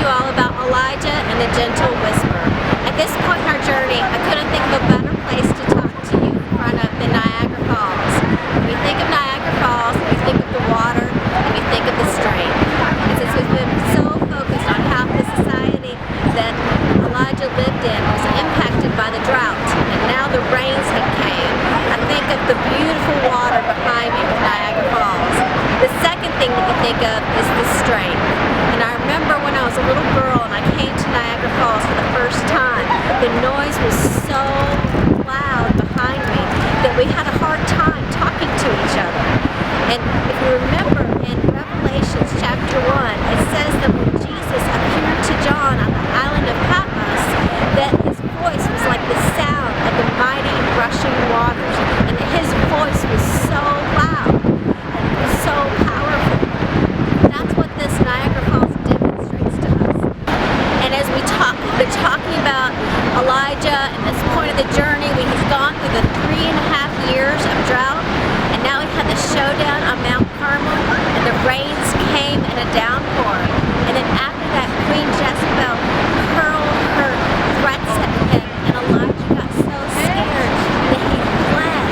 you all about Elijah and the gentle whisper. At this point in our journey, I couldn't think of a better place to talk to you in front of than Niagara Falls. When you think of Niagara Falls, you think of the water and you think of the strength. And since we've been so focused on how the society that Elijah lived in was impacted by the drought, and now the rains have came, I think of the beautiful water behind me with Niagara Falls. The second thing that you think of is the strength. And I remember when I was a little girl and I came to Niagara Falls for the first time, the noise was so loud behind me that we had a hard time talking to each other. And if you remember in Revelations chapter 1, it says that when Jesus appeared to John on the island of Patmos, that his voice was like the sound of the mighty rushing waters, and that his voice was so loud and so powerful. That's what this Niagara Falls demonstrates to us. And as we're talking about Elijah and this point of the journey when he's gone through the 3.5 years of drought, and now he had the showdown on Mount Carmel, and the rains came in a downpour. And then after that, Queen Jezebel hurled her threats at him, and Elijah got so scared that he fled,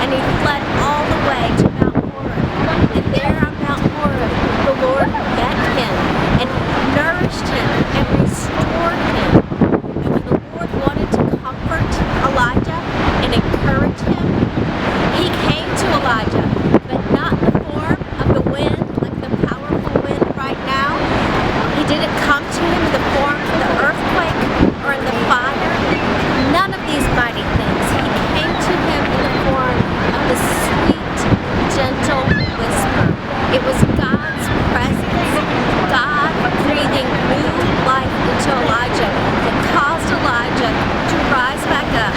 and he fled all the way to Mount Horeb. And there on Mount Horeb, the Lord met him and nourished him and restored him. And when the Lord wanted to comfort Elijah and encourage him, he came to Elijah, but not in the form of the wind, like the powerful wind right now. He didn't come to him in the form of the earthquake or in the fire. None of these mighty things. He came to him in the form of the sweet, gentle whisper. It was God's presence, God breathing new life into Elijah that caused Elijah to rise back up,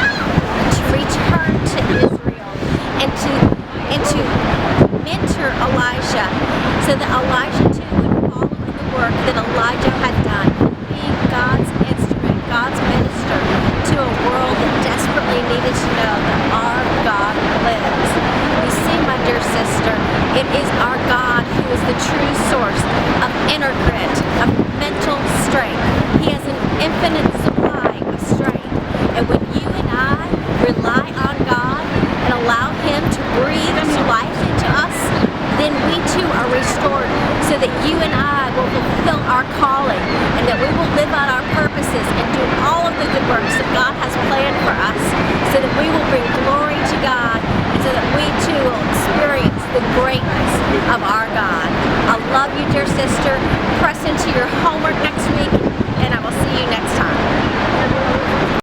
to return to Israel, and to mentor Elijah, so that Elijah too would follow in the work that Elijah had done, being God's instrument, God's minister to a world that desperately needed to know that our God lives. You see, my dear sister, it is our God who is the true source of inner grit, of mental strength. He has an infinite supply of strength. And when you and I rely on God and allow Him to breathe life into us, then we too are restored, so that you and I will fulfill our calling, and that we will live out our purposes and do all of the good works that God has planned for us, so that we will bring glory to God, and so that we too will experience the greatness of our God. I love you, dear sister. Press into your home